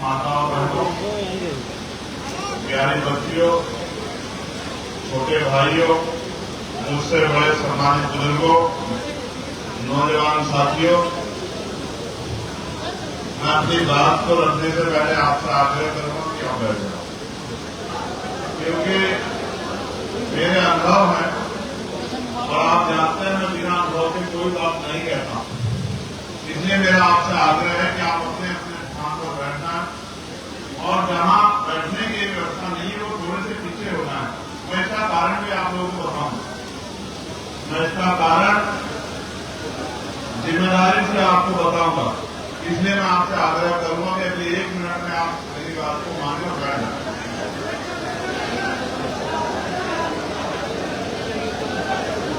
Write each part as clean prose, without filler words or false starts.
माताओं बहनों, प्यारी बच्चियों, छोटे भाइयों, मुझसे बड़े सम्मानित बुजुर्गों, नौजवान साथियों, मैं अपनी बात को रखने से पहले आपसे आग्रह करूंगा कि आप बैठ जाओ, क्योंकि मेरे अनुभव है और आप जानते हैं मैं बिना अनुभव के कोई बात नहीं कहता। इसलिए मेरा आपसे आग्रह है कि आप अपने अपने स्थान पर बैठना है और जहां बैठने की व्यवस्था नहीं है वो थोड़े से पीछे होना है। मैं इसका कारण भी आप लोगों को बताऊंगा। मैं इसका कारण जिम्मेदारी से आपको बताऊंगा। इसलिए मैं आपसे आग्रह करूंगा कि अगले 1 मिनट में आप मेरी बात को माने और बैठ जाए।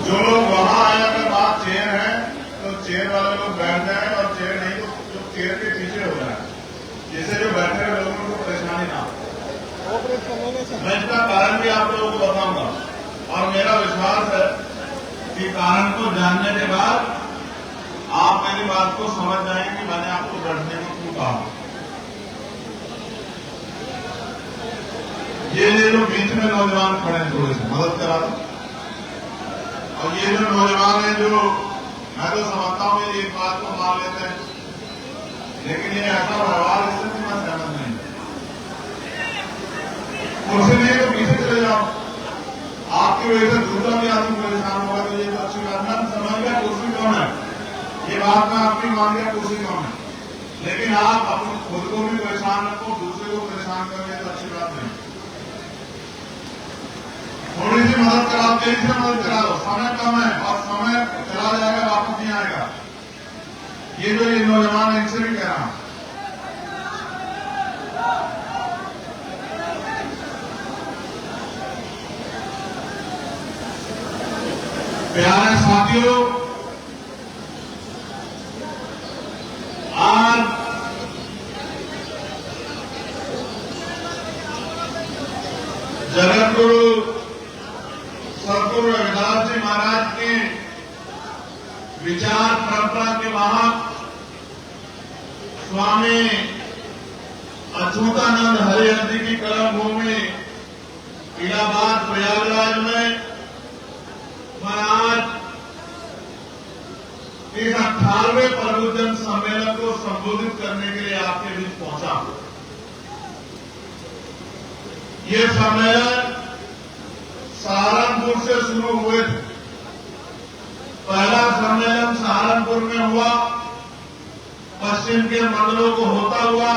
जो लोग वहां आए अगर बात चेयर है तो चेयर वाले लोग बैठ जाए और चेयर नहीं तो चेयर के पीछे हो जाए, जिससे जो बैठे हुए लोगों को परेशानी ना हो। मैं इसका कारण भी आप लोगों को बताऊंगा और मेरा विश्वास है कि कारण को जानने के बाद आप मेरी बात को समझ जाएंगे कि मैंने आपको बैठने को क्यों कहा। ये जो बीच में नौजवान खड़े हैं थोड़े से मदद करा दो। और ये जो नौजवान है जो मैं तो समझता हूं ये एक बात को मान लेते हैं, लेकिन ये ऐसा व्यवहार इससे भी मैं सहमत नहीं। कुर्सी नहीं तो पीछे चले जाओ, आपकी वजह से दूसरा भी आदमी परेशान होगा तो ये तो अच्छी बात है। समझ गया कुर्सी कौन है, ये बात मैं आपकी मान गया कुर्सी कौन है, लेकिन आप अपने खुद को भी परेशान रखो, दूसरे को परेशान करेंगे तो अच्छी बात नहीं। थोड़ी सी मदद कराओ, तेजी से मदद करा दो, समय कम है और समय चला जाएगा, वापस नहीं आएगा। ये जो ये नौजवान है इनसे भी कह रहा हूं, प्यारे साथियों, आज जगत गुरु सदगुरु रविदास जी महाराज के विचार परंपरा के वाहक स्वामी अच्युतानंद हरिहर जी की कर्म भूमि इलाहाबाद प्रयागराज में मैं आज इस 18वें प्रबुद्धजन सम्मेलन को संबोधित करने के लिए आपके बीच पहुंचा। ये सम्मेलन सहारनपुर से शुरू हुए थे। पहला सम्मेलन सहारनपुर में हुआ, पश्चिम के मंडलों को होता हुआ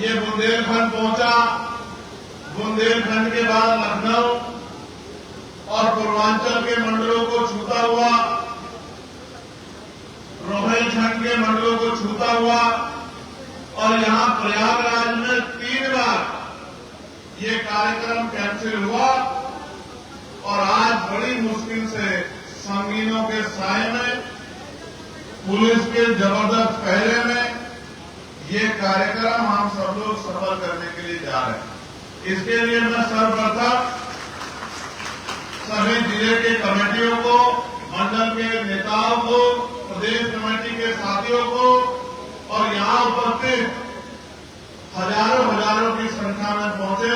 ये बुंदेलखंड पहुंचा, बुंदेलखंड के बाद लखनऊ और पूर्वांचल के मंडलों को छूता हुआ, रोहिलखंड के मंडलों को छूता हुआ और यहां प्रयागराज में 3 बार ये कार्यक्रम कैंसिल हुआ और आज बड़ी मुश्किल से संगीनों के साए में, पुलिस के जबरदस्त पहरे में ये कार्यक्रम हम सब लोग सफल करने के लिए जा रहे हैं। इसके लिए मैं सर्वप्रथम सभी जिले के कमेटियों को, मंडल के नेताओं को, प्रदेश कमेटी के साथियों को और यहां उपस्थित हजारों की संख्या में पहुंचे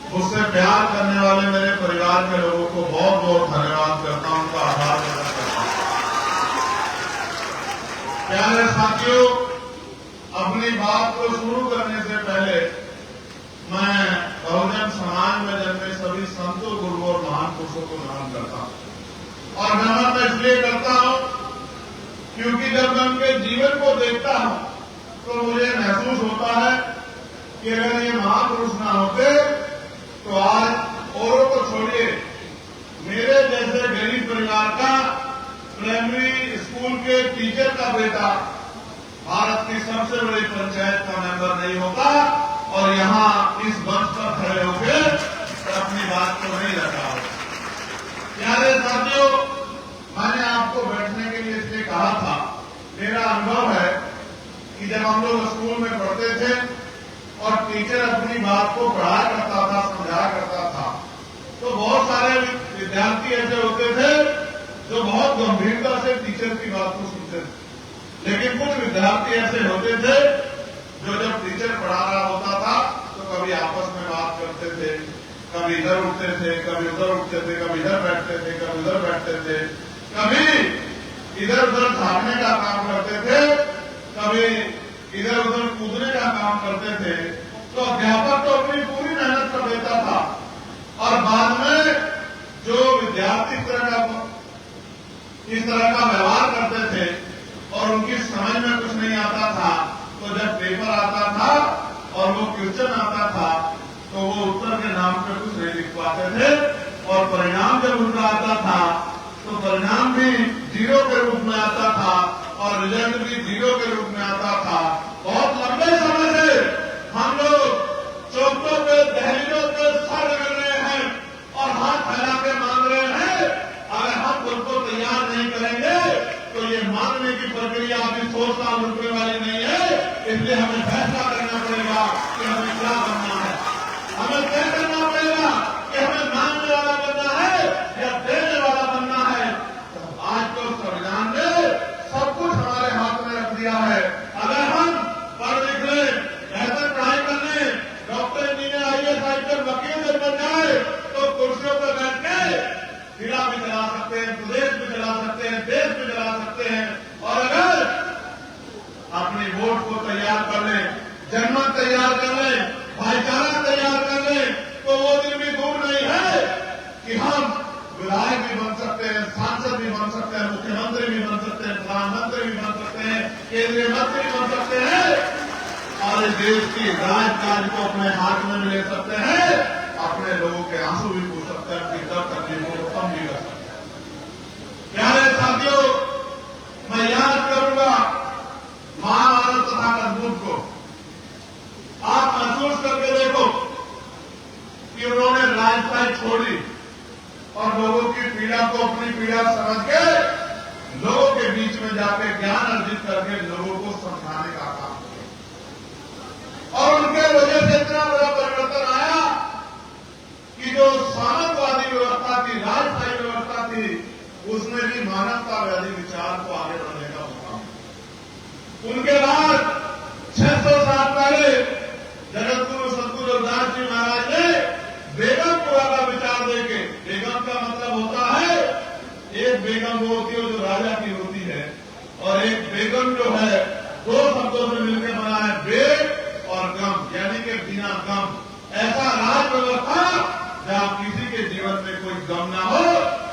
मुझसे प्यार करने वाले मेरे परिवार के लोगों को बहुत बहुत धन्यवाद करता हूं, उनका आभार व्यक्त करता हूं। प्यारे साथियों, अपनी बात को शुरू करने से पहले मैं बहुजन समाज में जन्मे सभी संतों, गुरुओं और महान पुरुषों को नमन करता हूं। और नमन मैं इसलिए करता हूं क्योंकि जब मैं उनके जीवन को देखता हूं तो मुझे महसूस होता है कि अगर ये महापुरुष ना होते तो आज औरों को छोड़िए, मेरे जैसे गरीब परिवार का प्राइमरी स्कूल के टीचर का बेटा भारत की सबसे बड़ी पंचायत का मेंबर नहीं होता और यहां इस मंच पर खड़े होकर अपनी बात को नहीं रखा होता। प्यारे साथियों, मैंने आपको बैठने के लिए इसलिए कहा था, मेरा अनुभव है कि जब हम लोग स्कूल में पढ़ते थे और टीचर अपनी बात को पढ़ाया करता था, समझाया करता था, तो बहुत सारे विद्यार्थी ऐसे होते थे जो बहुत गंभीरता से टीचर की बात को सुनते थे, लेकिन कुछ विद्यार्थी ऐसे होते थे जो जब टीचर पढ़ा रहा होता था तो कभी आपस में बात करते थे, कभी इधर उठते थे, कभी उधर उठते थे, कभी इधर बैठते थे, कभी उधर बैठते थे, कभी इधर उधर भागने का काम करते थे, कभी इधर उधर कूदने का काम करते थे। तो अध्यापक तो अपनी पूरी मेहनत कर देता था और बाद में जो विद्यार्थी इस तरह का व्यवहार करते थे और उनकी समझ में कुछ नहीं आता था, तो जब पेपर आता था और वो क्वेश्चन आता था तो वो उत्तर के नाम पे कुछ नहीं लिख पाते थे और परिणाम जब उनका आता था तो परिणाम भी 0 के रूप में आता था और रिजल्ट भी 0 के रूप में आता था। बहुत लंबे समय से हम लोग चौकों पे, दहलीजों पे सर रगड़ रहे हैं और हाथ फैला के मांग रहे हैं। अगर हम खुद को तैयार नहीं करेंगे तो ये मांगने की प्रक्रिया अभी 100 साल रुकने वाली नहीं है। इसलिए हमें फैसला करना पड़ेगा कि हमें क्या बनना है। हमें तय करना पड़ेगा कि हमें मांगने वाला बनना है या देने वाला बनना है। आज तो संविधान ने सब कुछ हमारे हाथ में रख दिया है। अगर हम पढ़ लिख लें, बेहतर पढ़ाई कर लें, डॉक्टर, इंजीनियर, IAS, IPS, वकील जब बन जाए तो कुर्सियों पर बैठ के जिला भी चला सकते हैं, प्रदेश भी चला सकते हैं, देश भी चला सकते हैं। और अगर अपनी वोट को तैयार कर लें, जनमत तैयार कर लें, भाईचारा तैयार कर लें, तो वो दिन भी दूर नहीं है कि हम विधायक भी बन सकते हैं, सांसद भी बन सकते हैं, मुख्यमंत्री भी बन सकते हैं, प्रधानमंत्री भी बन सकते हैं, केंद्रीय मंत्री भी बन सकते हैं और इस देश की राजकाज को अपने हाथ में ले सकते हैं। अपने लोगों के आंसू भी पूछ सकते हैं, अपनी दर्द तकलीफों को कम भी कर सकते हैं। प्यारे साथियों, मैं याद करूंगा महाभारत तथा कद्बुद्ध को। आप महसूस करके देखो कि उन्होंने राजपाट छोड़ी और लोगों की पीड़ा को अपनी पीड़ा समझ के लोगों के बीच में जाके ज्ञान अर्जित करके लोगों को समझाने का काम किया और उनके वजह से इतना बड़ा परिवर्तन आया कि जो सामंतवादी व्यवस्था थी, राजशाही व्यवस्था थी, उसमें भी मानवतावादी विचार को आगे बढ़ने का मौका मिला। उनके बाद 600 साल पहले जगतगुरु सतगुरु रविदास जी महाराज ने बेगमपुरा का विचार देके, बेगम का मतलब होता है, एक बेगम वो होती है जो राजा की होती है और एक बेगम जो है 2 शब्दों से मिलकर बना है, बेग और गम, यानी कि बिना गम। ऐसा राज व्यवस्था जहां किसी के जीवन में कोई गम ना हो,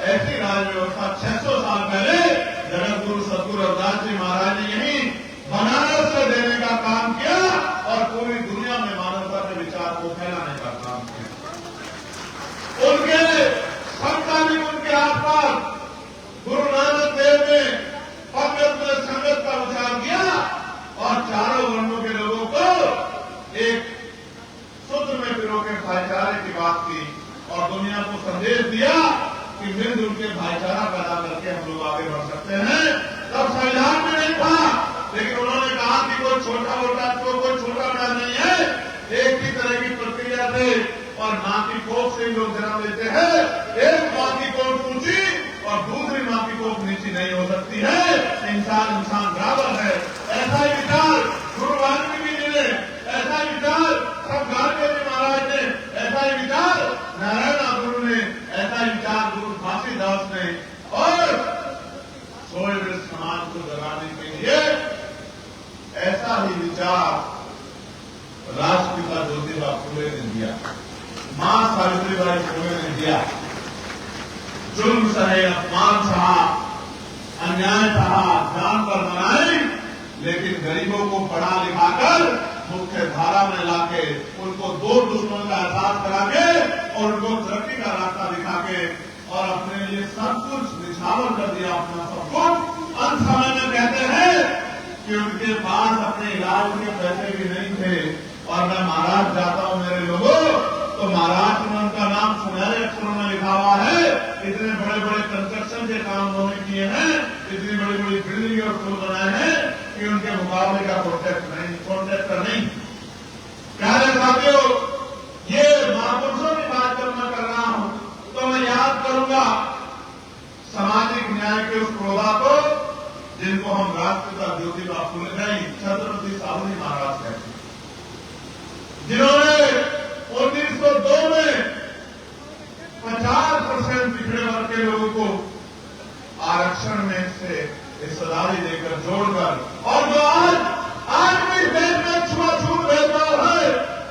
ऐसी राज व्यवस्था 600 साल पहले जगतगुरु सतगुरु रविदास जी महाराज ने यही बनारस से देने का काम किया और पूरी दुनिया में मानवता के विचार को फैलाने का काम किया। उनके समकालीन, उनके आसपास गुरु नानक देव ने पंगत में संगत का विचार किया और चारों वर्णों के लोगों को एक सूत्र में पिरो के भाईचारे की बात की और दुनिया को संदेश दिया कि मिलजुल के भाईचारा पैदा करके हम लोग आगे बढ़ सकते हैं। तब संविधान में नहीं था, लेकिन उन्होंने कहा कि कोई छोटा मोटा तो कोई छोटा बड़ा नहीं है, एक ही तरह की प्रक्रिया से और मां की कोख से लोग जन्म लेते हैं। एक मां की कोख ऊंची और दूसरी मां की कोख नीची नहीं हो सकती है। इंसान बराबर है। ऐसा ही विचार गुरु वाल्मीकि जी ने, ऐसा ही विचार सब गार्गे जी महाराज ने, ऐसा ही विचार नारायण गुरु ने, ऐसा ही विचार गुरु घासीदास ने और सोए समाज को जगाने के लिए ऐसा ही विचार राष्ट्रपिता ज्योतिबा फुले ने दिया, मां सावित्रीबाई फुले ने दिया। जुल्म सहे, अपमान सहा, अन्याय सहा, जान पर बनाई, लेकिन गरीबों को पढ़ा लिखाकर मुख्य धारा में लाके उनको 2 दुश्मन का एहसास करा के और उनको तरक्की का रास्ता दिखा के और अपने लिए सब कुछ निछावर कर दिया, अपना सब कुछ। अंत समय में कहते हैं कि उनके पास अपने इलाज के पैसे भी नहीं थे और मैं महाराज जाता हूं मेरे लोगों, तो महाराज ने उनका नाम सुनहरे अक्षरों में लिखा हुआ है। इतने बड़े बड़े कंस्ट्रक्शन के काम उन्होंने किए हैं, इतनी बड़ी बड़ी बिल्डिंग और पुल बनाए हैं कि उनके मुकाबले का कॉन्ट्रैक्टर नहीं। प्यारे साथियों, ये महापुरुषों की बात जब मैं कर रहा हूं तो मैं याद करूंगा सामाजिक न्याय के उस प्रोधा को जिनको हम राष्ट्रपिता ज्योतिबा फुले नहीं छत्रपति साहूजी महाराज कहते हैं, जिन्होंने 1902 में 50% पिछड़े वर्ग के लोगों को आरक्षण में से हिस्सेदारी देकर जोड़कर, और जो आज भी देश में छुआछूत भेदभाव है,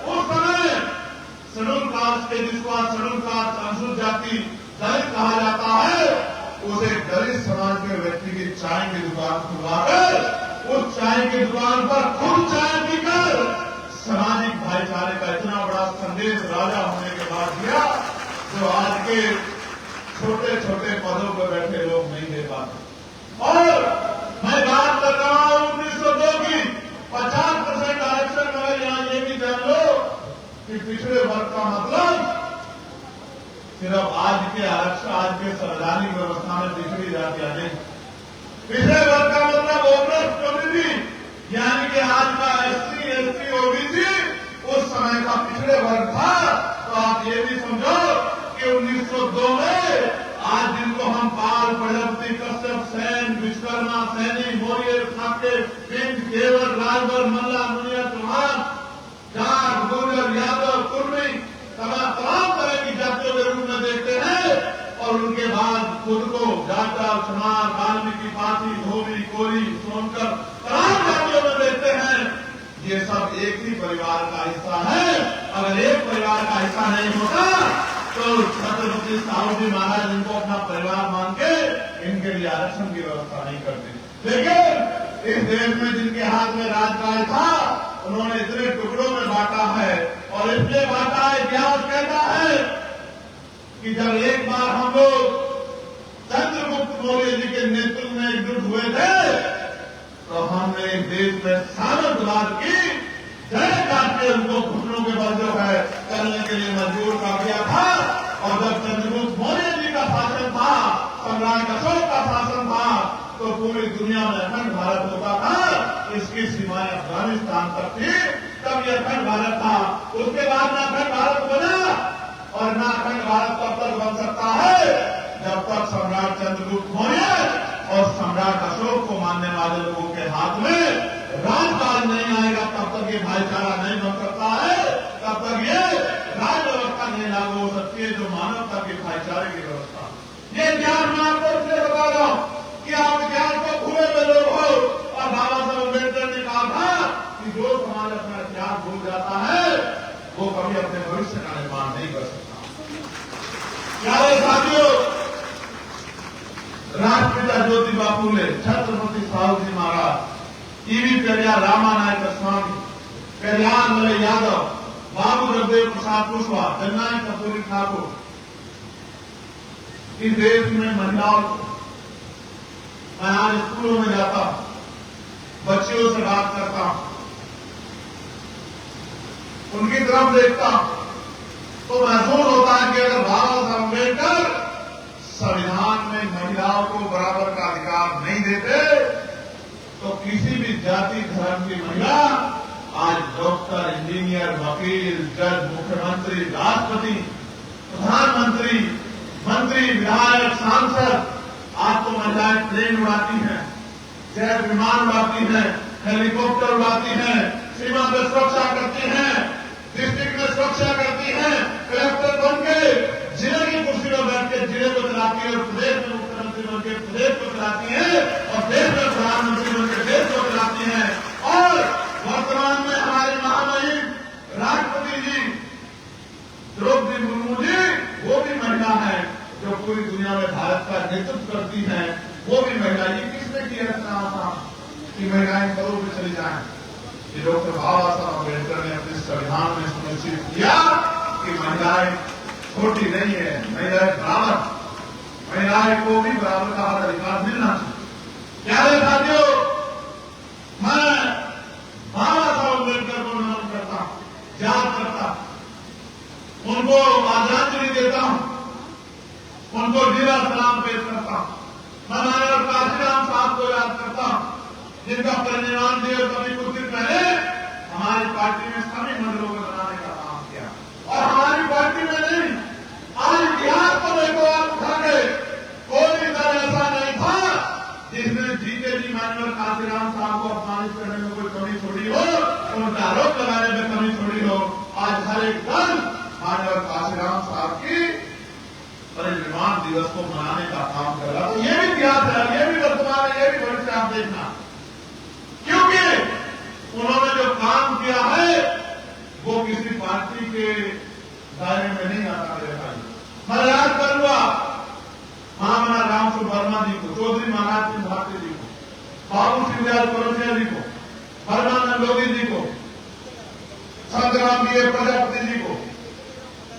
उस समय शेड्यूल कास्ट के, जिसको आज शेड्यूल कास्ट अनुसूचित जाति दलित कहा जाता है, उसे दलित समाज के व्यक्ति की चाय की दुकान खुलवाकर उस चाय की दुकान पर खुद चाय पीकर सामाजिक भाईचारे का इतना बड़ा संदेश राजा होने के बाद दिया, जो आज के छोटे छोटे पदों पर बैठे लोग नहीं दे पाते। और मैं बात कर रहा हूं 1902 की 50% आरक्षण, मगर यहां ये भी जान लो कि पिछड़े वर्ग का मतलब सिर्फ आज के आरक्षण, आज के संवैधानिक व्यवस्था में पिछड़ी जातियां नहीं। पिछड़े वर्ग का मतलब ओबीसी कम्युनिटी, यानी कि आज का एससी, एसटी, ओबीसी उस समय का पिछड़े वर्ग था। तो आप ये भी समझो कि 1902 में आज जिनको हम पाल, प्रजापति, कश्यप, सेन, विश्वकर्मा, सैनी, मौर्य, ठाकरे, पिंड, केवल, राजभर, मल्ला, मुनिया, चौहान, जाट, गुर्जर, यादव, कुर्मी, तमाम तरह की जातियों के रूप में देखते हैं, और उनके बाद खुद को जाटा, चमार, वाल्मीकि, पासी, धोबी, कोरी, सोनकर, तमाम जातियों में देखते हैं। ये सब एक ही परिवार का हिस्सा है। अगर एक परिवार का हिस्सा नहीं होता तो छत्रपति साहूजी महाराज इनको अपना परिवार मान के इनके लिए आरक्षण की व्यवस्था नहीं करते। लेकिन इस देश में जिनके हाथ में राजकाज था, उन्होंने इतने टुकड़ों में बांटा है, और इसलिए बांटा है, इतिहास कहता है कि जब एक बार हम लोग चंद्रगुप्त मौर्य जी के नेतृत्व में एकजुट हुए थे, तो हमने देश में सामंतवाद की जय करके उनको घुटनों के बल जो है करने के लिए मजबूर कर दिया था। और जब चंद्रगुप्त मौर्य जी का शासन था, सम्राट अशोक का शासन था, तो पूरी दुनिया में अखंड भारत होता था। इसकी सीमाएं अफगानिस्तान तक थी, तब यह अखंड भारत था। उसके बाद न अखंड भारत बना, और न अखंड भारत तब तक बन सकता है जब तक सम्राट चंद्रगुप्त मौर्य और सम्राट अशोक को मानने वाले लोगों के हाथ में राजकाज नहीं आएगा, तब तक ये भाईचारा नहीं बन सकता है, तब तक ये राज व्यवस्था नहीं लागू हो सकती है, जो मानवता की भाईचारे की व्यवस्था। ये ज्ञान मैं आपको इसलिए बता रहा हूं कि आप ज्ञान को भूले हुए लोग हो, और बाबा साहब अम्बेडकर ने कहा था कि जो समाज अपना इतिहास भूल जाता है, वो कभी अपने भविष्य का निर्माण नहीं कर सकता। प्यारे साथियों, राष्ट्रपिता ज्योतिबा फुले, छत्रपति साहूजी महाराज, ईवी पेरियार रामानायक स्वामी, पेरियार मलय यादव, बाबू जगदेव प्रसाद कुशवाहा, जननायक कस्तूरी ठाकुर, इस देश में महिलाओं, मैं आज स्कूलों में जाता हूं, बच्चियों से बात करता हूं, उनकी तरफ देखता हूं, तो महसूस होता है कि अगर बाबा साहब अम्बेडकर संविधान में महिलाओं को बराबर का अधिकार नहीं देते, तो किसी भी जाति धर्म की महिला आज डॉक्टर, इंजीनियर, वकील, जज, मुख्यमंत्री, राष्ट्रपति, प्रधानमंत्री, मंत्री, विधायक, सांसद, आज तो महिलाएं ट्रेन उड़ाती हैं, जेट विमान उड़ाती हैं, हेलीकॉप्टर उड़ाती हैं, सीमा पर सुरक्षा करती हैं, डिस्ट्रिक्ट में सुरक्षा करती हैं, कलेक्टर बन के जिले की कुर्सी पर बैठ के जिले को चलाती है, और प्रदेश में मुख्यमंत्री बन के प्रदेश को चलाती है, और देश में प्रधानमंत्री बन के देश को चलाती है। और वर्तमान में हमारी महामहिम राष्ट्रपति जी द्रौपदी मुर्मू जी, वो भी महिला है, जो पूरी दुनिया में भारत का नेतृत्व करती है, वो भी महिला। ये किसने किया था कि महिलाएं पदों पर चली जाएं? ये डॉक्टर बाबा साहब अम्बेडकर ने अपने संविधान में सुनिश्चित किया कि महिलाएं छोटी नहीं है, महिलाएं बराबर, महिलाएं को भी बराबर का अधिकार मिलना चाहिए। प्यारे साथियों, मैं बाबा साहब अम्बेडकर को नमन करता हूं, याद करता हूं, उनको आदरांजलि देता हूं, उनको जीरा सलाम पेश करता हूं। मैं माननीय काशीराम साहब को याद करता हूं, जिनका परिनिर्वाण दिवस अभी कुछ दिन पहले हमारी पार्टी में सभी मंडलों को बनाने का काम किया। और हमारी पार्टी में नहीं, आज इतिहास को देखो आप उठा के, कोई दल ऐसा नहीं था जिसने जीते जी उन पर आरोप लगाने में कमी थोड़ी हो। आज हर एक दल माननीय काशीराम साहब की परिनिर्वाण दिवस को मनाने का काम कर रहा है। तो ये भी इतिहास है, ये भी वर्तमान है, ये भी भविष्य आप देखना, क्योंकि उन्होंने जो काम किया है वो किसी पार्टी के दायरे में नहीं आता मेरे भाई। मैं याद करूंगा महामना राम सुवर्मा जी को, चौधरी महाराज सिंह भारती जी को, बाबू सिंह दयाल परमसिंह जी को, परमानंद लोधी जी को, संतराम जी प्रजापति जी को।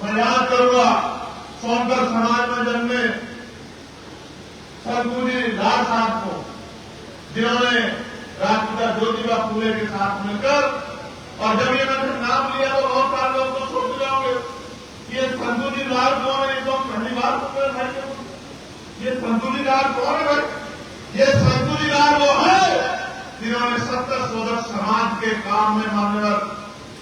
मैं याद करूंगा सोनकर समाज में जन्मे सरगुजी लाल साहब को, जिन्होंने राजपिता ज्योतिबा फूले के साथ मिलकर, और जब ये मैंने नाम लिया तो बहुत सारे लोग तो सोच जाओगे ये संतुजी लाल कौन है, तो पहली बार भाई ये संतुजी लाल कौन है भाई? ये संतुजी लाल वो है जिन्होंने सत्तर सोदक समाज के काम में मान्यवर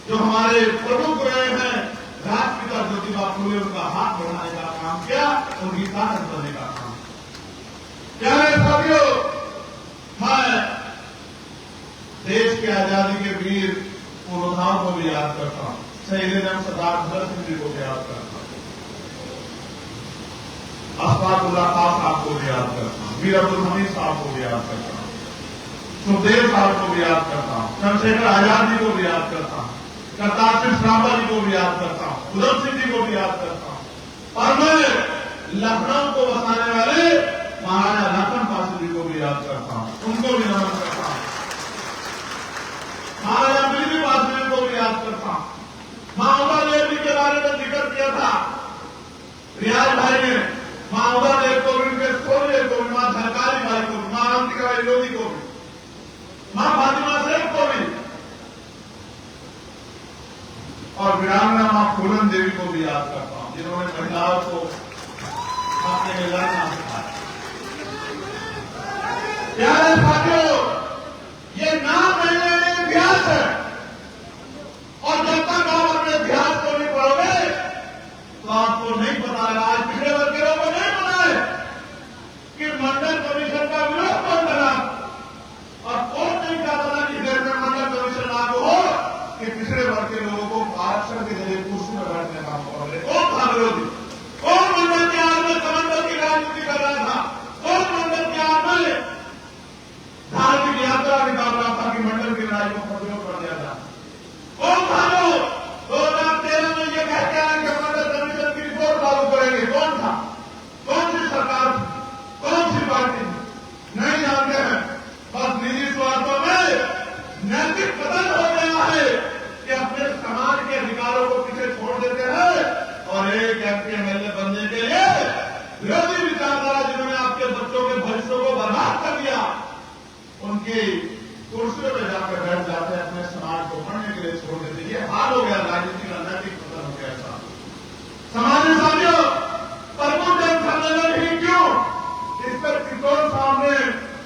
जो हमारे प्रमुख रहे हैं राजपिता ज्योतिबा फूले, उनका हाथ बढ़ाने का काम किया, उनकी ताकत बनने का काम। प्यारे साथियों, मैं देश की आजादी के वीर पुरोधाओं को भी याद करता हूं, शहीद जंग सरदार भगत सिंह जी को भी याद करता हूं, अशफाकुल्लाह खां साहब को भी याद करता हूं, मीर अब्दुल हमीद साहब को भी याद करता हूं, सुखदेव साहब को भी याद करता हूं, चंद्रशेखर आजाद जी को भी याद करता हूं, करतार सिंह सराभा जी को भी याद करता हूं, उधम सिंह जी को भी याद करता हूं, और मैं लखनऊ को बसाने वाले महाराजा लखन पासी जी को भी याद करता हूं, उनको भी नमन करता हूं, महाराजा बिजली पासी जी को भी याद करता हूं। मां उमा देव जी के बारे में जिक्र किया था रियाज भाई ने, मां उमा देव को भी, उनके सोने को भी, मां झलकारी भाई को भी, मां अंतिका लोधी को भी, मां फातिमा शेख को भी, और वीरांगना मां फूलन देवी को भी याद करता हूं, जिन्होंने महिलाओं को अपने में लड़ना सिखाया। प्यारे साथियों, ये नाम मैंने इतिहास है, और जब तक आप अपने इतिहास को नहीं पढ़ोगे तो आपको नहीं पता है, आज पिछड़े वर्ग के लोगों को नहीं पता है कि मंडल कमीशन का विरोध कौन करा, और कौन नहीं चाहता था कि देश में मंडल कमीशन लागू हो कि पिछड़े वर्ग के लोगों को आरक्षण के जरिए कुर्सी में बैठने का मौका मिले। कौन था विरोधी? कौन मंडल के आड़ में कमंडल की राजनीति कर रहा था? कौन मंडल के आड़ में धार्मिक यात्रा निकाल रहा था कि मंडल की लड़ाई को प्रतिरोध कर दिया था? कौन था जो 2013 में ये कहते हैं कि मंडल कमीशन की रिपोर्ट लागू करेंगे? कौन था? कौन सी सरकार थी? कौन सी पार्टी थी? नहीं जानते हैं। बस निजी स्वार्थों में नैतिक पतन हो गया है कि अपने समाज के अधिकारों को पीछे छोड़ देते हैं, और एक एमपी एमएलए बनने के लिए विरोधी विचारधारा जिन्होंने आपके बच्चों के भविष्य को बर्बाद कर दिया, उनकी कुर्सियों में जाकर बैठ जाते हैं, अपने समाज को पढ़ने के लिए छोड़ देते। ये हाल हो गया, राजनीति का नैतिक पतन हो गया। ऐसा समाज में साथियों, प्रमुख जन सम्मेलन ही क्यों, इस पर किशोर साहब ने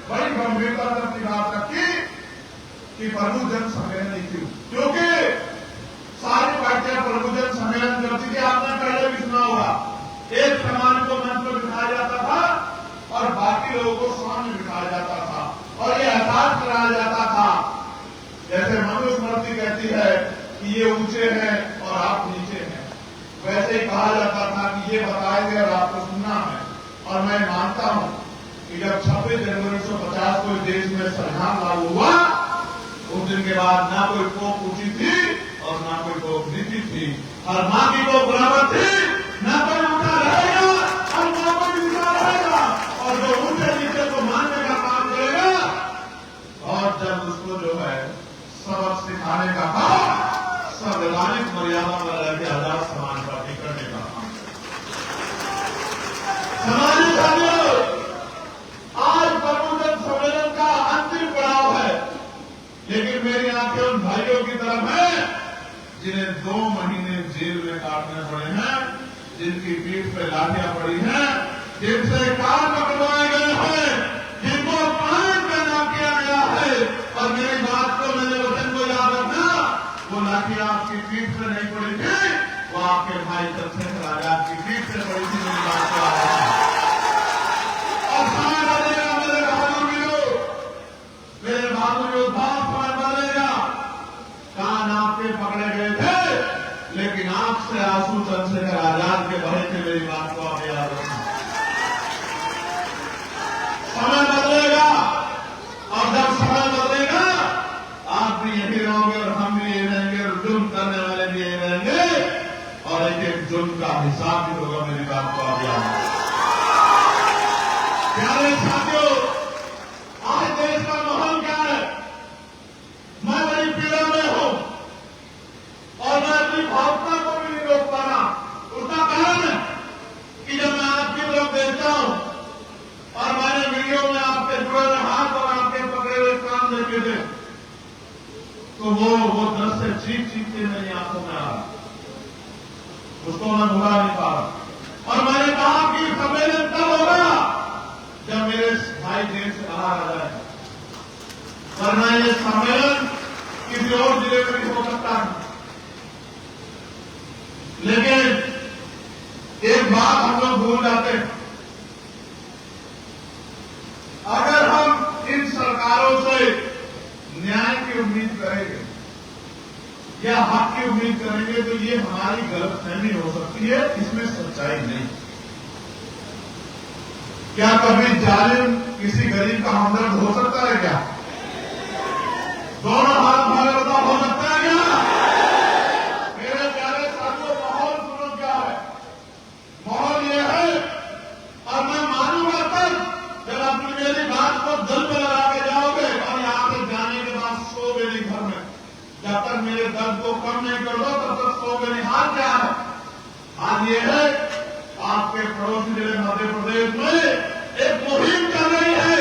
बड़ी गंभीरता से अपनी बात रखी कि प्रमुख जन सम्मेलन ही क्यों, क्योंकि सारी पार्टियां प्रमुख जन सम्मेलन करती थी। आपने पहले भी सुना होगा, एक समाज को मंच पर बिठाया जाता था और बाकी लोगों को सामने बिठाया जाता था, और ये एहसास कराया जाता था, जैसे मनुस्मृति कहती है कि ये ऊंचे हैं और आप नीचे हैं, वैसे ही कहा जाता था कि ये बताएंगे और आपको सुनना है। और मैं मानता हूं कि जब 26 जनवरी 1950 को देश में संविधान लागू हुआ, उस दिन के बाद ना कोई तोप ऊंची थी और ना कोई तोप नीची थी, हर मां की तोप बराबर थी, ना कोई ऊंचा रहेगा और ना कोई नीचा रहेगा, और जो ऊंचे नीचे को मानने का काम करेगा, और जब उसको जो है सबक सिखाने का काम, संवैधानिक मर्यादा में रहकर आजाद समाज पार्टी करने का काम। समाज साथियों, आज प्रबुद्धन सम्मेलन का अंतिम पड़ाव है, लेकिन मेरी आंखें उन भाइयों की तरफ है जिन्हें 2 महीने जेल में काटने पड़े हैं, जिनकी पीठ पे लाठियां पड़ी हैं, जिनसे कान पकड़वाए गए हैं, जिनको अपमान पैदा किया गया है। और मेरी बात को, मेरे वचन को याद रखना, वो लाठियां आपकी पीठ पे नहीं पड़ी थी, वो आपके भाई चंद्रशेखर आजाद की पीठ से पड़ी थी। मेरी बात को याद रखना। और समय बदलेगा मेरे बहादुर वीरों, मेरे बहादुर योद्धा, समय बदलेगा। आंख से आंसू चंद्रशेखर आजाद के बहे थे। मेरी बात को आप याद रखना। समय बदलेगा और जब समय बदलेगा आप भी यही रहोगे और हम भी यही रहेंगे और जुर्म करने वाले भी यही रहेंगे और एक एक जुर्म का हिसाब भी होगा। मेरी बात को आप याद रखना। प्यारे साथियों, आज देश का माहौल क्या है? मैं बड़ी पीड़ा में हूं और मैं अपनी भावना को भी नहीं रोक पा रहा। उसका कारण है कि जब मैं आपकी तरफ देखता हूं और मैंने वीडियो में आपके जुड़े हुए हाथ और आपके पकड़े हुए कान देखे थे तो वो दृश्य चीख चीख के मेरी आंखों में आ रहा। उसको मैं भुला नहीं पा रहा। और मैंने कहा कि सम्मेलन तब होगा जब मेरे भाई जेल से बाहर आ जाए, वरना ये सम्मेलन किसी और जिले में भी हो सकता है। लेकिन एक बात हम लोग भूल जाते हैं, अगर हम इन सरकारों से न्याय की उम्मीद करेंगे या हक की उम्मीद करेंगे तो ये हमारी गलतफहमी हो सकती है, इसमें सच्चाई नहीं। क्या कभी जालिम किसी गरीब का हमदर्द हो सकता है क्या? दोनों हाथ भागवता हो सकता है क्या? मेरे प्यारे साथियों, माहौल सुनो क्या है। माहौल ये है और मैं मानूंगा तब जब अपनी मेरी बात को दिल में लगा के जाओगे और यहां से जाने के बाद सोओगे नहीं घर में। जब तक मेरे दर्द को कम नहीं कर दो तब तक सोओगे नहीं। हाल क्या है? हाल ये है, आपके पड़ोसी जिले मध्य प्रदेश में एक मुहिम चल रही है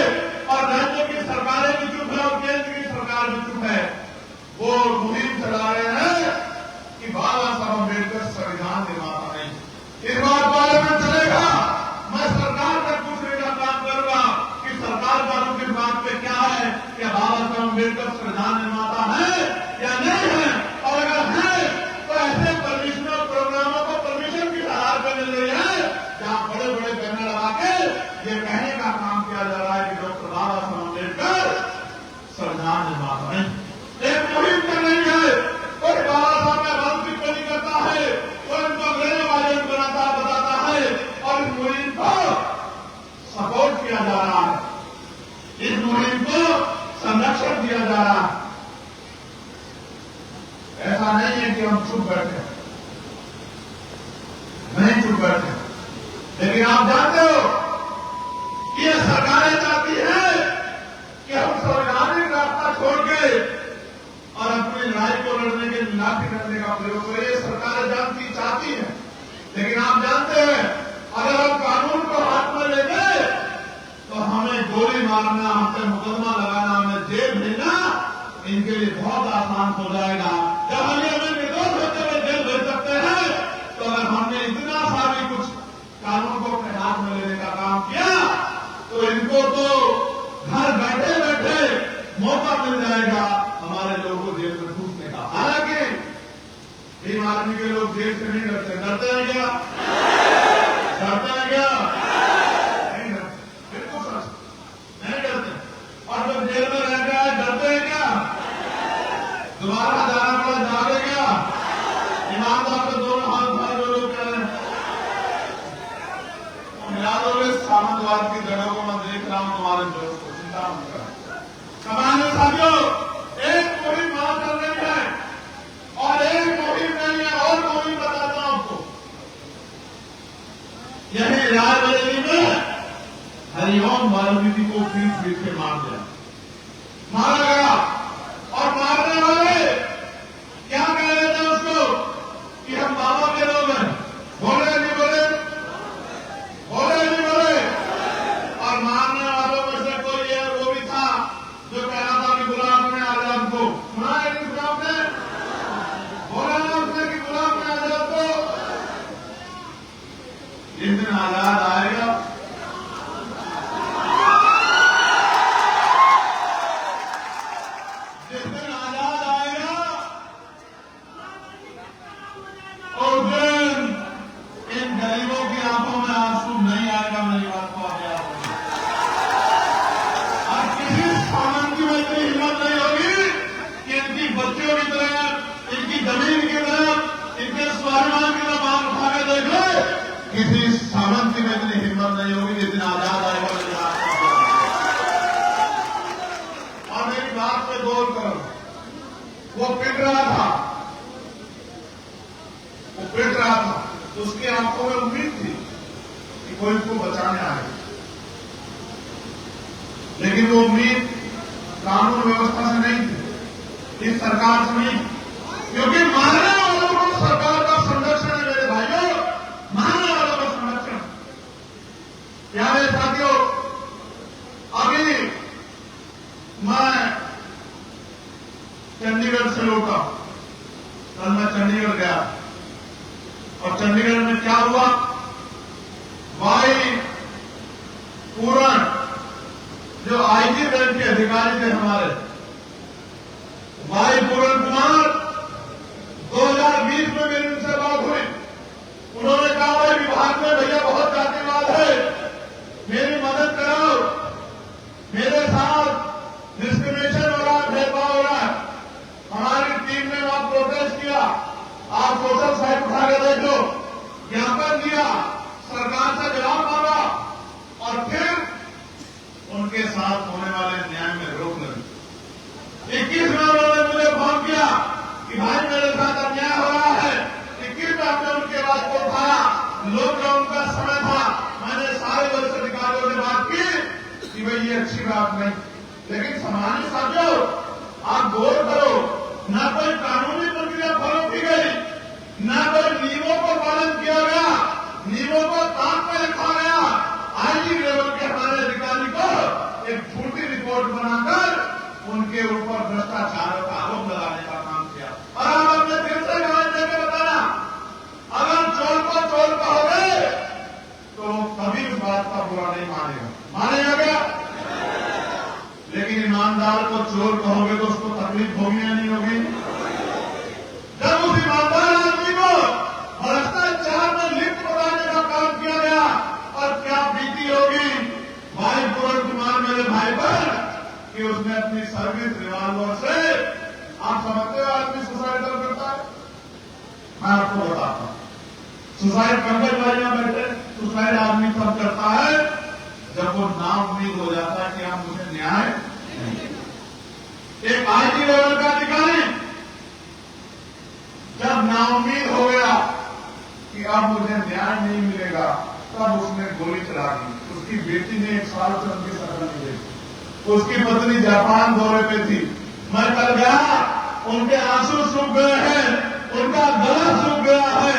और राज्य की सरकारें भी चुप है और केंद्र की सरकार भी चुप है। वो मुहिम चला रहे हैं कि बाबा साहब अम्बेडकर संविधान निर्माता नहीं। इस बात बारे में चलेगा। मैं सरकार तक पूछने का काम करूंगा कि सरकार का रुख इस बात पे क्या है कि बाबा साहब अम्बेडकर संविधान निर्माता है या नहीं है, और अगर है तो ऐसे परमिशनल प्रोग्रामों को परमिशन किस आधार पर मिल रही है जहां बड़े बड़े बैनर लगा के ये कहने का काम किया जा रहा है कि डॉक्टर बाबा साहब अम्बेडकर संविधान निर्माता नहीं। एक मुहिम कर रही है, कोई बाबा साहब का बहुत टिप्पणी करता है, कोई उनको अंग्रेजवादी बनाता बताता है और इस मुहिम को सपोर्ट किया जा रहा है, इस मुहिम को संरक्षण दिया जा रहा है। ऐसा नहीं है कि हम चुप बैठे, नहीं चुप बैठे, लेकिन आप जानते हो ये सरकारें चाहती है कि हम संवैधानिक रास्ता छोड़ के और अपनी लड़ाई को लड़ने के लाठी करने का प्रयोग करें। ये सरकारें जानती चाहती हैं, लेकिन आप जानते हैं अगर हम कानून को हाथ में लेंगे तो हमें गोली मारना, हमसे मुकदमा लगाना, हमें जेल भेजना इनके लिए बहुत आसान हो जाएगा। जब हमें निर्दोष होते हुए जेल भेज सकते हैं तो अगर हमने इतना सा भी कुछ कानून को अपने हाथ में लेने का काम किया तो इनको तो घर बैठे बैठे मौका मिल जाएगा हमारे लोगों को जेल में घुसने का। हालांकि भीम आर्मी के लोग जेल से नहीं डरते। डरते हैं क्या? डरते हैं क्या? नहीं डरते, बिल्कुल सच, नहीं डरते। और जब जेल में रह गया डरते हैं क्या? दोबारा जाना पड़ा जाओगे क्या? ईमानदार के दोनों हाथ भाई जो लोग कह रहे हैं मिलादोगे सामंतवाद की जगह को मैं देख रहा हूं तुम्हारे दोस्त को, चिंता मत करो। कमाने साथियों, एक मुहिम वहां चल रही है और एक मुहिम नहीं है और मुहिम बताता हूं आपको। यही रायबरेली में हरिओम वाल्मीकि को पीट पीट के मार दिया, मारा गया। और मारने वाले क्या कह रहे थे उसको कि हम बाबा के लोग हैं। बोले नहीं बोले, बोले नहीं बोले। और मारने वालों में से कोई है वो भी था जो कह रहा था कि गुलाम ने आजाद को सुना है। नहीं सुना आपने? बोला ना उसने कि गुलाम ने आजाद को। जिस दिन आजाद आएगा और दिन इन गरीबों की आंखों में आंसू नहीं आएगा। मेरी बात को आप याद रखें। और किसी सामंती में इतनी हिम्मत नहीं होगी कि इनकी बच्चियों की तरह, इनकी जमीन की तरह, इनके स्वाभिमान की तरफ आप उठा के देख ले, किसी सामंती में इतनी हिम्मत नहीं होगी जितना आजाद आएगा। और मेरी बात पे गौर करो, वो पिट रहा था, तो उसकी आंखों में उम्मीद थी कि कोई उसको बचाने आए, लेकिन वो उम्मीद कानून व्यवस्था से नहीं थी, इस सरकार से नहीं, क्योंकि मारने वालों को सरकार का संरक्षण है मेरे भाइयों, मारने वालों का संरक्षण। प्यारे साथियों, अभी मैं चंडीगढ़ से लौटा, कल मैं चंडीगढ़ गया और चंडीगढ़ में क्या हुआ, भाई पूरण जो आईजी रैंक के अधिकारी थे हमारे, भाई पूरण कुमार, 2020 में मेरी उनसे बात हुई। उन्होंने कहा भाई विभाग में भैया बहुत जातिवाद है, मेरी मदद कराओ, मेरे साथ डिस्क्रिमिनेशन हो रहा है, भेदभाव हो रहा है। हमारी टीम ने वहां प्रोटेस्ट किया, आप सोशल साइट उठा के देख लो, ज्ञापन दिया, सरकार से जवाब मांगा और फिर उनके साथ होने वाले न्याय में रोक लगी। 21 में उन्होंने मुझे फोन किया कि भाई मेरे साथ अन्याय हो रहा है। 21 में हमने उनके बात को उठाया, लॉकडाउन का समय था, मैंने सारे वरिष्ठ अधिकारियों से बात की कि भाई ये अच्छी बात नहीं, लेकिन सामान्य साथियों आप गौर करो, ना कोई कानूनी प्रक्रिया फॉलो की गई, ना कोई नियमों को पालन किया गया, नियमों को ताक में रखा गया। आईजी लेवल के हमारे अधिकारी को एक झूठी रिपोर्ट बनाकर उनके ऊपर भ्रष्टाचार का आरोप लगाने का काम किया। और आप अपने दिल से गवाही देकर बताना, अगर चोर को चोर कहोगे तो कभी उस बात का बुरा नहीं मानेगा क्या? लेकिन ईमानदार को चोर कहोगे तो उसको तकलीफ होगी या नहीं होगी? जब उस ईमानदार आदमी को भ्रष्टाचार में लिप्त बताने का काम किया गया और क्या बीती होगी भाई पूरण कुमार मेरे भाई पर, कि उसने अपनी सर्विस रिवॉल्वर से, आप समझते हो आदमी सुसाइड करता है? मैं आपको बताता हूं, सुसाइड पंकज भाई में बैठे, सुसाइड आदमी तब करता है जब वो नाउम्मीद हो जाता है कि आप मुझे न्याय नहीं। एक आईजी लेवल का अधिकारी जब नाउम्मीद हो गया कि अब मुझे न्याय नहीं मिलेगा, तब उसने गोली चला दी। उसकी बेटी ने 1 साल से उनकी शक्ल नहीं देखी, उसकी पत्नी जापान दौरे पे थी, मैं कल गया, उनके आंसू सूख गए हैं, उनका गला सूख गया है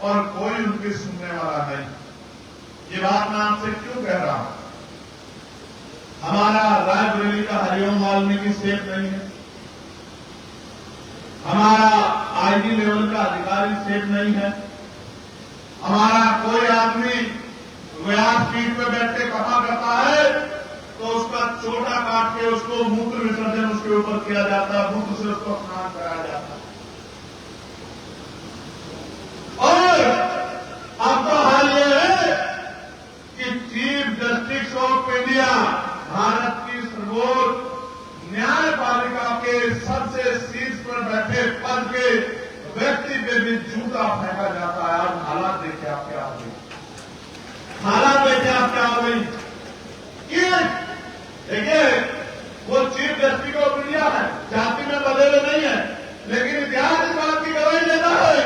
और कोई उनकी सुनने वाला नहीं। ये बात मैं आपसे क्यों कह रहा हूं? हमारा रायबरेली का हरिओम वाल्मीकि सेफ नहीं है, हमारा आईजी लेवल का अधिकारी सेफ नहीं है, हमारा कोई आदमी व्यासपीठ पे बैठ के कथा करता है तो उसका चोटा काट के उसको मूत्र विसर्जन उसके ऊपर किया जाता है, मूत्र से उसको स्नान कराया जाता है। और अब तो हाल ये है कि chief justice of India, Bharat की सर्वोच्च न्यायपालिका के सबसे शीर्ष पर बैठे पद के व्यक्ति पे भी जूता फेंका जाता है। आज हालात देखे आप क्या हो गई, हालात देखे आप क्या हो गई। देखिए वो चीफ जस्टिस ऑफ इंडिया है, जाति में बदले नहीं है, लेकिन इतिहास इस बात की गवाही देता है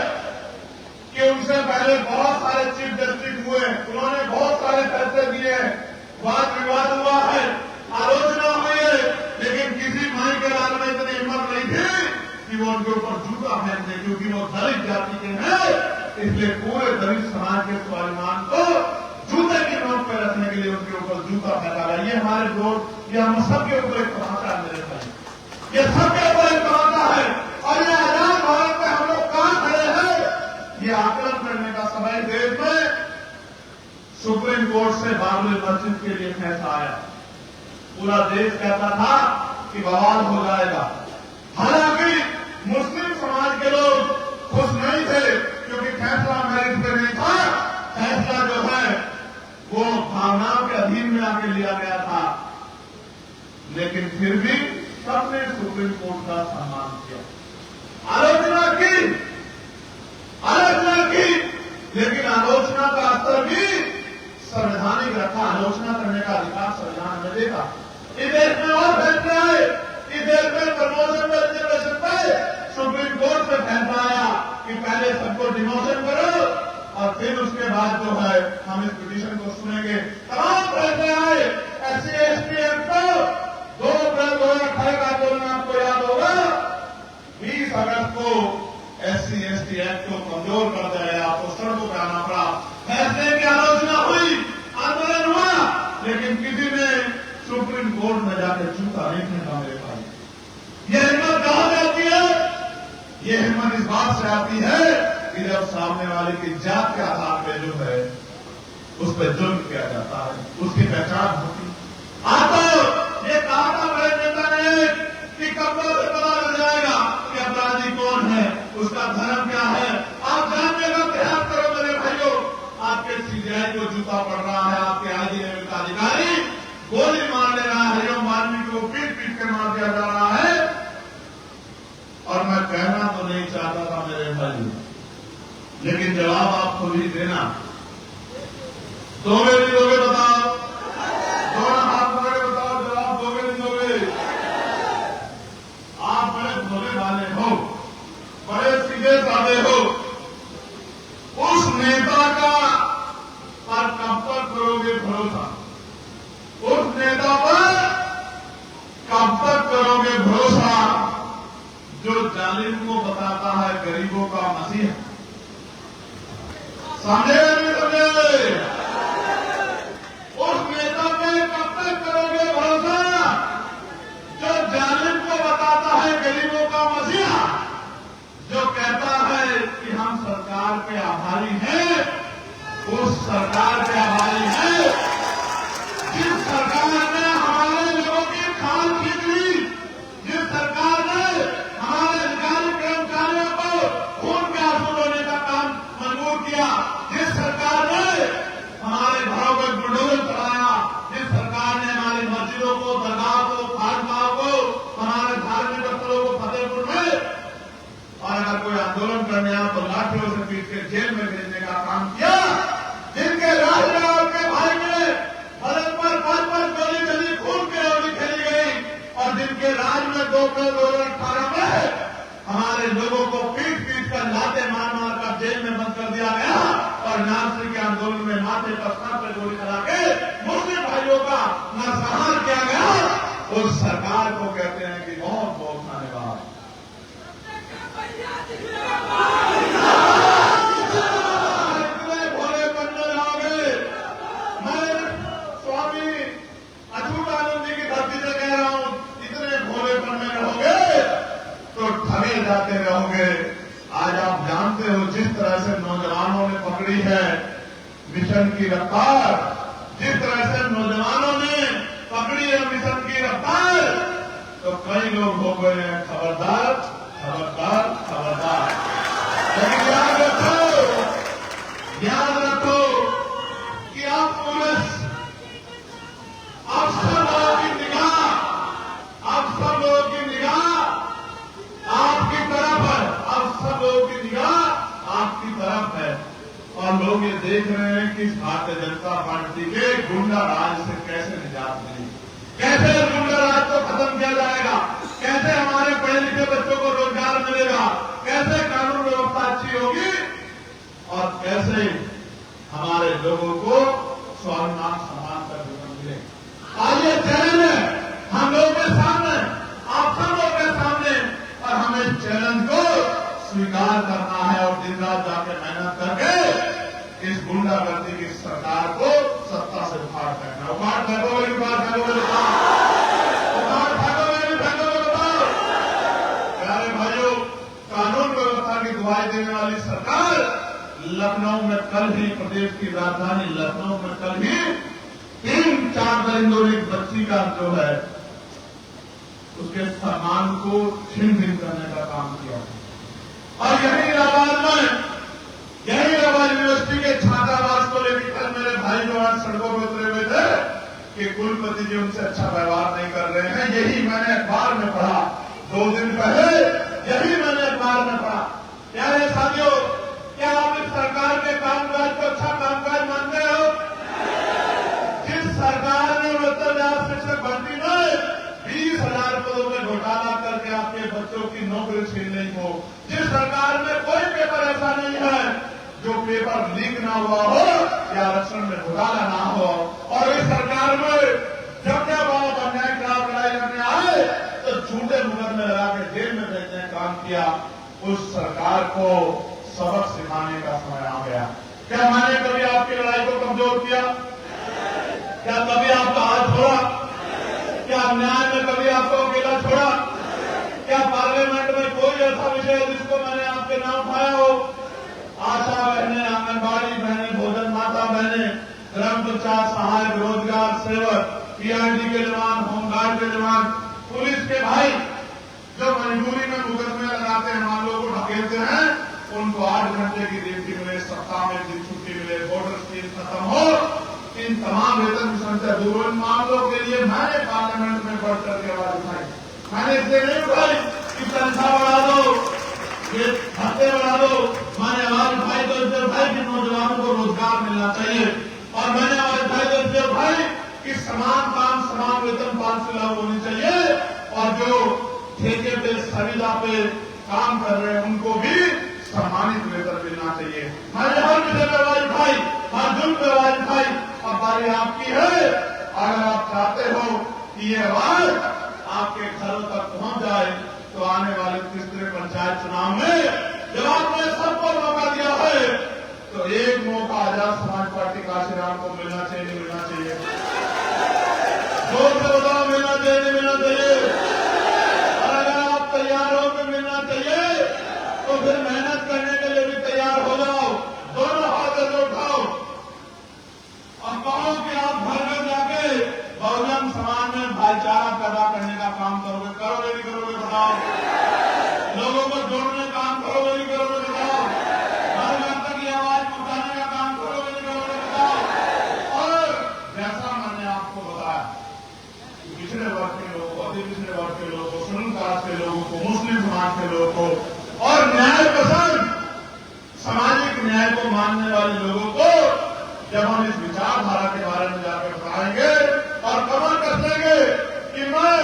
कि उनसे पहले बहुत सारे चीफ जस्टिस हुए, उन्होंने बहुत सारे फैसले दिए, वाद विवाद हुआ है, आलोचना हुई है, लेकिन किसी माई के लाल में इतनी हिम्मत नहीं थी कि वो उनके ऊपर जूता फेंक दे, क्योंकि वो दलित जाति के हैं, इसलिए पूरे दलित समाज के स्वाभिमान को जूते की नोक पर रखने के लिए उनके ऊपर जूता फेंका गया। ये हमारे वोट, ये हम सबके ऊपर एक तमाचा है मेरे भाई, ये सबके ऊपर एक तमाचा है। और ये आजाद भारत में हम लोग कहां खड़े हैं, ये आकलन करने का समय देश में सुप्रीम कोर्ट से बाबरी मस्जिद के लिए फैसला आया। पूरा देश कहता था कि बवाल हो जाएगा, हालांकि मुस्लिम समाज के लोग खुश नहीं थे, क्योंकि फैसला मेरिट पे नहीं था, फैसला जो है वो भावनाओं के अधीन में आके लिया गया था। लेकिन फिर भी सबने सुप्रीम कोर्ट का सम्मान किया, आलोचना की, इसको डिमोशन करो और फिर उसके बाद जो है हम इस पिटीशन को सुनेंगे। तमाम फैसले आए SC/ST एक्ट को 2 अप्रैल 2018 का आंदोलन आपको याद होगा। 20 अगस्त को SC/ST एक्ट को कमजोर कर दिया गया, आपको सड़कों पर आना पड़ा, फैसले की आलोचना हुई, आंदोलन हुआ, लेकिन किसी ने सुप्रीम कोर्ट में जाकर जूता नहीं फेंका मेरे भाई। यह हिम्मत कहां से आती है? यह हिम्मत इस बात से आती है कि जब सामने वाले की जात के आधार पे जो है उस पर जुल्म किया जाता है, उसकी पहचान होती है। आप तो ये कहा था बड़े नेता ने कि कब्रों से पता लग जाएगा कि अपराधी कौन है, उसका धर्म क्या है। आप जानने का प्रयास करो मेरे भाइयों, आपके CBI को जूता पड़ रहा है, आपके IG लेवल का अधिकारी गोली मार ले रहा है, वाल्मीकि को पीट पीट के मार दिया जा रहा है। और मैं कहना तो नहीं चाहता था मेरे भाई, लेकिन जवाब आप खुद ही देना। दोगे नहीं दोगे बताओ? दोनों हाथ पकड़ के बताओ, जवाब दोगे नहीं दोगे? आप बड़े भोले वाले हो, बड़े सीधे साधे हो। उस नेता का पर कब तक करोगे भरोसा? उस नेता पर कब तक करोगे भरोसा जो जालिम को बताता है गरीबों का मसीहा? समझे नहीं समझे? उस नेता पे कब तक करोगे भरोसा जो जालिम को बताता है गरीबों का मसीहा, जो कहता है कि हम सरकार के आभारी हैं, उस सरकार के आभारी हैं जिस सरकार ने हमारे लोगों की खाल खींच ली, जिस सरकार ने हमारे अधिकारी कर्मचारियों को खून के आंसू रोने का काम मंजूर किया, जिस सरकार ने हमारे घरों पर बुलडोजर चलाया, जिस सरकार ने हमारी मस्जिदों को, दरगाह को, खानकाह को, हमारे धार्मिक स्थलों को फतेहपुर में, और अगर कोई आंदोलन करने आया तो लाठियों से पीट के जेल में भेजने का काम किया, जिनके राजनाव के भाई ने बदन पर 5-5 गोली चली, खून की होली खेली गई, और जिनके राज में 2 अप्रैल 2018 में हमारे लोगों को पीट पीट कर लाते मार मार कर जेल में बंद कर दिया गया, और नासिर के आंदोलन में माथे पर सर पर गोली चला के मुस्लिम भाइयों का नरसंहार किया गया। उस सरकार को कहते हैं कि बहुत बहुत धन्यवाद। इतने भोले बनने जाओगे, मैं स्वामी अच्युतानंद जी की धरती से कह रहा हूं, इतने भोले बनने रहोगे तो ठगे जाते रहोगे। आज आप जानते हो जिस तरह से नौजवानों ने पकड़ी है मिशन की रफ्तार, जिस तरह से नौजवानों ने पकड़ी है मिशन की रफ्तार, तो कई लोग हो गए हैं खबरदार खबरदार खबरदार। लेकिन याद रखो कि आप पुलिस, आप सब लोगों की निगाह, आप सब लोगों की निगाह आपकी तरफ है, आप सब लोगों की निगाह आपकी तरफ है, और लोग ये देख रहे हैं कि भारतीय जनता पार्टी के गुंडा राज से कैसे निजात मिली, कैसे गुंडा राज को खत्म किया जाएगा, कैसे हमारे पढ़े लिखे बच्चों को रोजगार मिलेगा, कैसे कानून व्यवस्था अच्छी होगी, और कैसे हमारे लोगों को स्वाभिमान सम्मान का जीवन मिलेगा। आज ये चैलेंज है हम लोगों के सामने, आप सब लोगों के सामने, और हमें इस चैलेंज को स्वीकार करना है और दिन रात जाके मेहनत करके इस गुंडागर्दी की सरकार को सत्ता से उखाड़ फेंकना। उखाड़ फेंकोगे, उखाड़ फेंकोगे, उखाड़ फेंकोगे, फेंकोगे बताओ। प्यारे भाइयों, कानून व्यवस्था की दुहाई देने वाली सरकार लखनऊ में कल ही, प्रदेश की राजधानी लखनऊ में कल ही 3-4 दरिंदों एक बच्ची का जो है उसके सम्मान को छीन भिन करने का काम किया, और यही इलाहाबाद यूनिवर्सिटी के छात्रावास को लेकर कल मेरे भाई जो आज सड़कों पर उतरे हुए थे कि कुलपति जी उनसे अच्छा व्यवहार नहीं कर रहे हैं। यही मैंने अखबार में पढ़ा 2 दिन पहले, यही मैंने अखबार में पढ़ा। प्यारे साथियों, क्या आप इस सरकार के कामकाज को अच्छा कामकाज मानते हो? जिस सरकार ने उत्तर बिहार शिक्षक भर्ती में 20,000 पदों में घोटाला करके आपके बच्चों की नौकरी छीनने को, जिस सरकार में कोई पेपर ऐसा नहीं है जो पेपर लीक ना हुआ हो या आरक्षण में घोटाला ना हो। और इस सरकार में जब आप अन्याय खिलाफ लड़ाई करने आए तो झूठे मुकदमे लगा के जेल में भेजने का काम किया। उस सरकार को सबक सिखाने का समय आ गया। क्या मैंने कभी आपकी लड़ाई को कमजोर किया? क्या कभी आपका हाथ छोड़ा? क्या न्याय में कभी आपको अकेला छोड़ा? क्या पार्लियामेंट में कोई ऐसा विषय है जिसको मैंने आपके नाम उठाया हो? आशा बहने, आंगनबाड़ी बहने, भोजन माता बहने, ग्राम पंचायत सहायक, रोजगार सेवक, पीआरडी के जवान, होमगार्ड के जवान, पुलिस के भाई जो मजबूरी में मुकदमे लगाते हैं, मान लोगों को ढकेलते हैं, उनको 8 घंटे की ड्यूटी मिले, सप्ताह में 1 दिन छुट्टी मिले, बॉर्डर स्कीम खत्म हो, इन तमाम वेतन की संख्या दूर हो। इन मामलों के लिए मैंने पार्लियामेंट में बढ़ करके आवाज उठाई। मैंने इसलिए नहीं उठाई कि तनख्वाह बढ़ा दो, ये भत्ते बढ़ा दो। मैंने आवाज उठाई तो इसलिए उठाई कि नौजवानों को रोजगार मिलना चाहिए। और मैंने आवाज उठाई तो इसलिए उठाई कि समान काम समान वेतन 500 लागू होनी चाहिए। और जो ठेके पे संविदा पे काम कर रहे हैं उनको भी सम्मानित वेतन मिलना चाहिए। मैंने हर विषय पे आवाज उठाई, हर जुल्म पे आवाज उठाई। अब बारी आपकी है। अगर आप चाहते हो कि ये आवाज आपके घरों तक पहुंच जाए तो आने वाले तीसरे पंचायत चुनाव में जब आपने सबको मौका दिया है तो एक मौका आजाद समाज पार्टी काशीराम को मिलना चाहिए, नहीं मिलना चाहिए? जोर से बताओ, मिलना चाहिए, नहीं मिलना चाहिए? और अगर आप तैयार हो तो मिलना चाहिए तो फिर मेहनत करने के लिए भी तैयार हो जाओ। दोनों हाथ से उठाओ और कहो कि आप घर घर जाके बहुजन समाज में भाईचारा पैदा करने का काम करोगे। करोगे नहीं करोगे? बताओ। लोगों को जोड़ने का काम करोगे नहीं करोगे? बताओ। घर घर तक ये आवाज पहुंचाने का काम करोगे नहीं करोगे? बताओ। और जैसा मैंने आपको बताया, पिछड़े वर्ग के लोगों को, अति पिछड़े वर्ग के लोगों को, शेड्यूल कास्ट के लोगों को, मुस्लिम समाज के लोगों को और न्याय पसंद सामाजिक न्याय को मानने वाले लोगों को जब हम इस विचारधारा के बारे में जाकर बताएंगे और कमर कस लेंगे कि मैं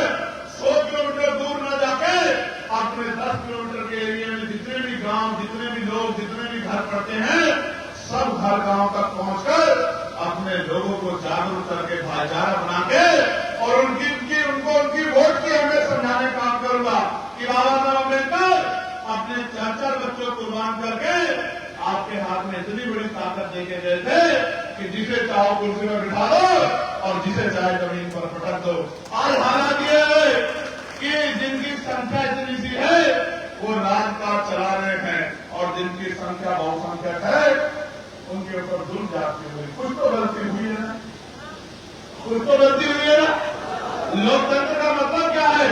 100 किलोमीटर दूर न जाके अपने 10 किलोमीटर के एरिया में जितने भी गांव, जितने भी लोग, जितने भी घर पड़ते हैं, सब घर गांव तक पहुंचकर अपने लोगों को जागरूक करके भाईचारा बना के और उनकी वोट की हमें समझाने का काम करूंगा कि बाबा साहब अम्बेडकर अपने 4 बच्चों को कुर्बान करके आपके हाथ में इतनी बड़ी ताकत देके गए थे कि जिसे चाहो कुर्सी में बिठा दो और जिसे चाहे जमीन पर पटक दो। आज हालात ये है कि जिनकी संख्या इतनी सी है वो राजकाज चला रहे हैं और जिनकी संख्या बहुसंख्यक है उनके ऊपर जुल्म जाती हुई। कुछ तो गलती हुई है ना, कुछ तो गलती हुई है ना। लोकतंत्र का मतलब क्या है?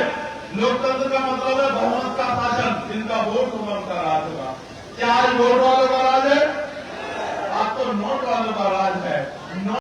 लोकतंत्र का मतलब है बहुमत का शासन, जिनका वोट होगा उनका राज होगा। क्या आज वोट वालों का